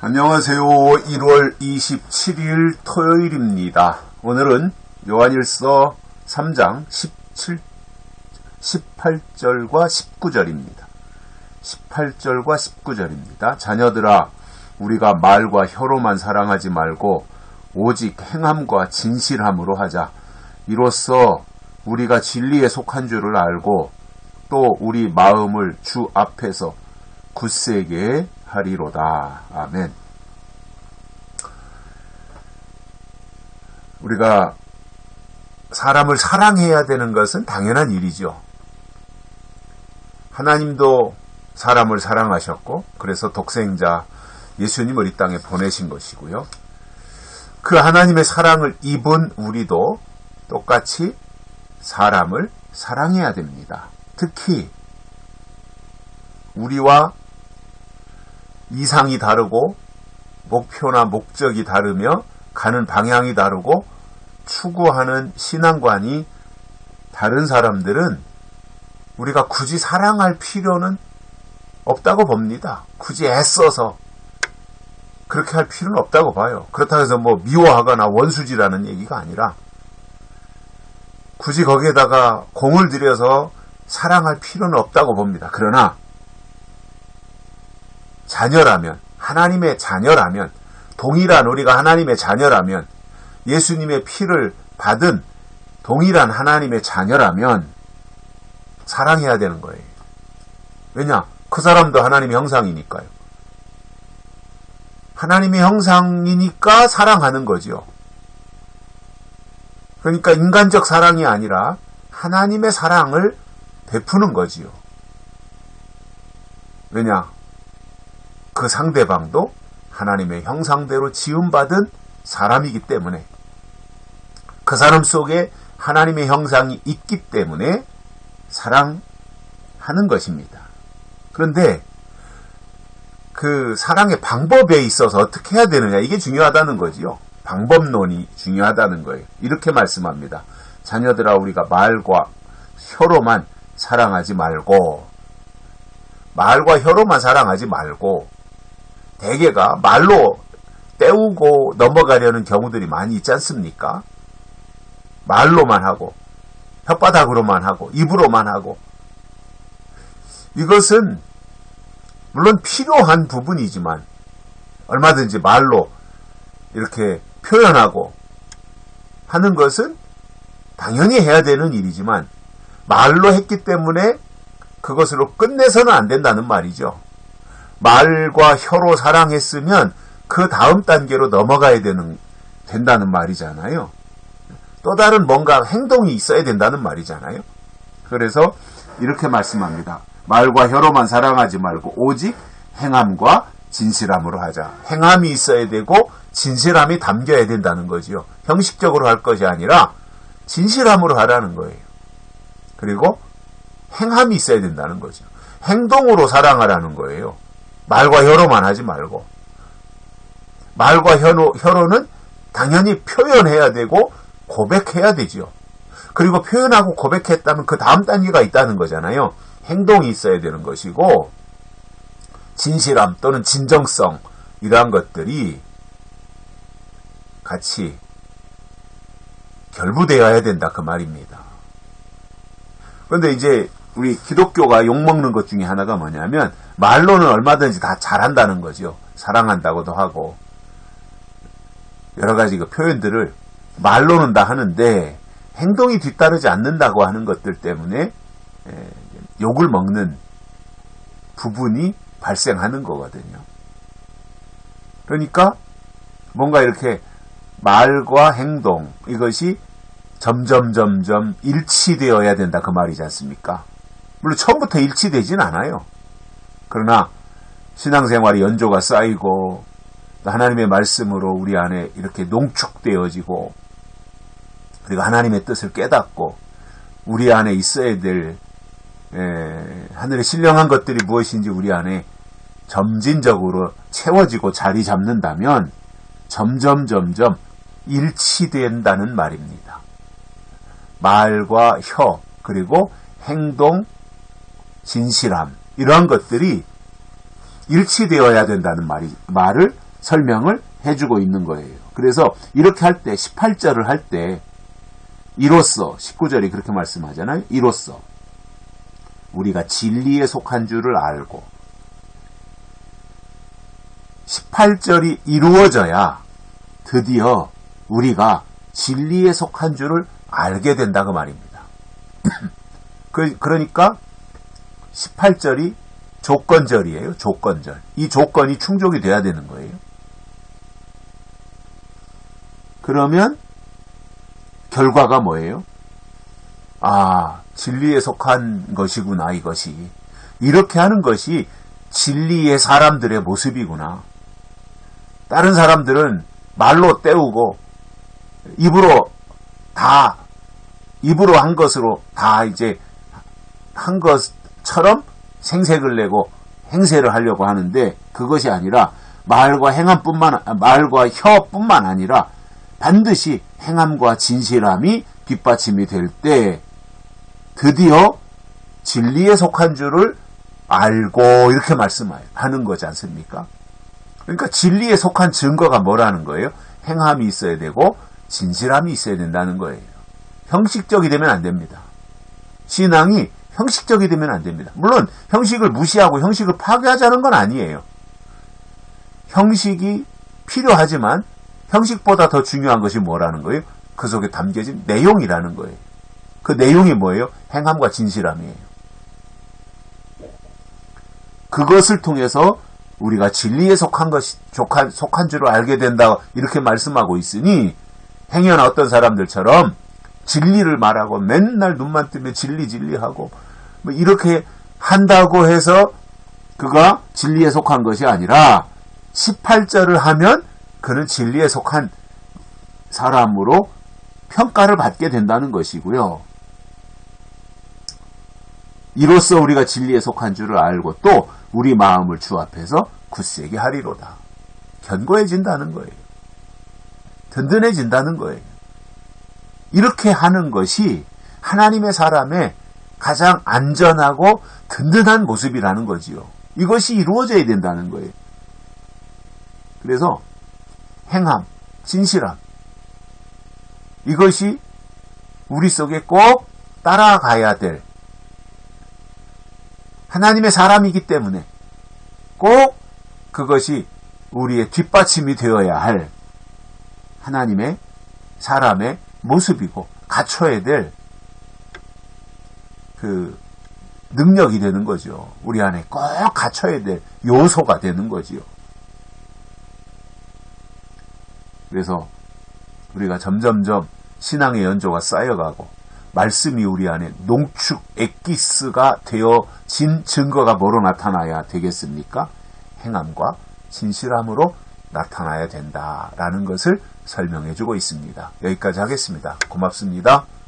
안녕하세요. 1월 27일 토요일입니다. 오늘은 요한일서 3장 18절과 19절입니다. 18절과 19절입니다. 자녀들아, 우리가 말과 혀로만 사랑하지 말고 오직 행함과 진실함으로 하자. 이로써 우리가 진리에 속한 줄을 알고 또 우리 마음을 주 앞에서 굳세게 하리로다. 아멘. 우리가 사람을 사랑해야 되는 것은 당연한 일이죠. 하나님도 사람을 사랑하셨고 그래서 독생자 예수님을 이 땅에 보내신 것이고요. 그 하나님의 사랑을 입은 우리도 똑같이 사람을 사랑해야 됩니다. 특히 우리와 이상이 다르고 목표나 목적이 다르며 가는 방향이 다르고 추구하는 신앙관이 다른 사람들은 우리가 굳이 사랑할 필요는 없다고 봅니다. 굳이 애써서 그렇게 할 필요는 없다고 봐요. 그렇다고 해서 미워하거나 원수지라는 얘기가 아니라 굳이 거기에다가 공을 들여서 사랑할 필요는 없다고 봅니다. 그러나 자녀라면, 하나님의 자녀라면, 동일한 우리가 하나님의 자녀라면, 예수님의 피를 받은 동일한 하나님의 자녀라면 사랑해야 되는 거예요. 왜냐? 그 사람도 하나님의 형상이니까요. 하나님의 형상이니까 사랑하는 거죠. 그러니까 인간적 사랑이 아니라 하나님의 사랑을 베푸는 거지요. 왜냐? 그 상대방도 하나님의 형상대로 지음받은 사람이기 때문에 그 사람 속에 하나님의 형상이 있기 때문에 사랑하는 것입니다. 그런데 그 사랑의 방법에 있어서 어떻게 해야 되느냐, 이게 중요하다는 거지요. 방법론이 중요하다는 거예요. 이렇게 말씀합니다. 자녀들아, 우리가 말과 혀로만 사랑하지 말고, 말과 혀로만 사랑하지 말고, 대개가 말로 때우고 넘어가려는 경우들이 많이 있지 않습니까? 말로만 하고, 혓바닥으로만 하고, 입으로만 하고. 이것은 물론 필요한 부분이지만 얼마든지 말로 이렇게 표현하고 하는 것은 당연히 해야 되는 일이지만 말로 했기 때문에 그것으로 끝내서는 안 된다는 말이죠. 말과 혀로 사랑했으면 그 다음 단계로 넘어가야 된다는 말이잖아요. 또 다른 뭔가 행동이 있어야 된다는 말이잖아요. 그래서 이렇게 말씀합니다. 말과 혀로만 사랑하지 말고 오직 행함과 진실함으로 하자. 행함이 있어야 되고 진실함이 담겨야 된다는 거지요. 형식적으로 할 것이 아니라 진실함으로 하라는 거예요. 그리고 행함이 있어야 된다는 거죠. 행동으로 사랑하라는 거예요. 말과 혀로만 하지 말고. 말과 혀로는 당연히 표현해야 되고 고백해야 되죠. 그리고 표현하고 고백했다면 그 다음 단계가 있다는 거잖아요. 행동이 있어야 되는 것이고 진실함 또는 진정성, 이러한 것들이 같이 결부되어야 된다, 그 말입니다. 그런데 이제 우리 기독교가 욕먹는 것 중에 하나가 뭐냐면 말로는 얼마든지 다 잘한다는 거죠. 사랑한다고도 하고 여러 가지 그 표현들을 말로는 다 하는데 행동이 뒤따르지 않는다고 하는 것들 때문에 욕을 먹는 부분이 발생하는 거거든요. 그러니까 뭔가 이렇게 말과 행동, 이것이 점점 일치되어야 된다, 그 말이지 않습니까? 물론 처음부터 일치되진 않아요. 그러나 신앙생활의 연조가 쌓이고 하나님의 말씀으로 우리 안에 이렇게 농축되어지고 그리고 하나님의 뜻을 깨닫고 우리 안에 있어야 될 하늘의 신령한 것들이 무엇인지 우리 안에 점진적으로 채워지고 자리 잡는다면 점점 일치된다는 말입니다. 말과 혀, 그리고 행동, 진실함, 이러한 것들이 일치되어야 된다는 말을 설명을 해주고 있는 거예요. 그래서 이렇게 할 때 18절을 할 때 이로써 19절이 그렇게 말씀하잖아요. 이로써 우리가 진리에 속한 줄을 알고 18절이 이루어져야 드디어 우리가 진리에 속한 줄을 알게 된다 그 말입니다. 그러니까 18절이 조건절이에요. 조건절. 이 조건이 충족이 돼야 되는 거예요. 그러면 결과가 뭐예요? 아, 진리에 속한 것이구나, 이것이. 이렇게 하는 것이 진리의 사람들의 모습이구나. 다른 사람들은 말로 때우고 입으로 한 것으로 다 이제 한 것처럼 생색을 내고 행세를 하려고 하는데 그것이 아니라 말과 혀뿐만 아니라 반드시 행함과 진실함이 뒷받침이 될 때 드디어 진리에 속한 줄을 알고 이렇게 말씀하는 거지 않습니까? 그러니까 진리에 속한 증거가 뭐라는 거예요? 행함이 있어야 되고 진실함이 있어야 된다는 거예요. 형식적이 되면 안 됩니다. 신앙이 형식적이 되면 안 됩니다. 물론 형식을 무시하고 형식을 파괴하자는 건 아니에요. 형식이 필요하지만 형식보다 더 중요한 것이 뭐라는 거예요? 그 속에 담겨진 내용이라는 거예요. 그 내용이 뭐예요? 행함과 진실함이에요. 그것을 통해서 우리가 진리에 속한 줄을 알게 된다 이렇게 말씀하고 있으니 행여나 어떤 사람들처럼 진리를 말하고 맨날 눈만 뜨면 진리하고 뭐 이렇게 한다고 해서 그가 진리에 속한 것이 아니라 18절을 하면 그는 진리에 속한 사람으로 평가를 받게 된다는 것이고요. 이로써 우리가 진리에 속한 줄을 알고 또 우리 마음을 주 앞에서 굳세게 하리로다. 견고해진다는 거예요. 든든해진다는 거예요. 이렇게 하는 것이 하나님의 사람의 가장 안전하고 든든한 모습이라는 거지요. 이것이 이루어져야 된다는 거예요. 그래서 행함, 진실함 이것이 우리 속에 꼭 따라가야 될 하나님의 사람이기 때문에 꼭 그것이 우리의 뒷받침이 되어야 할 하나님의 사람의 모습이고 갖춰야 될 그 능력이 되는 거죠. 우리 안에 꼭 갖춰야 될 요소가 되는 거지요. 그래서 우리가 점점점 신앙의 연조가 쌓여가고 말씀이 우리 안에 농축 엑기스가 되어진 증거가 뭐로 나타나야 되겠습니까? 행함과 진실함으로 나타나야 된다라는 것을 설명해주고 있습니다. 여기까지 하겠습니다. 고맙습니다.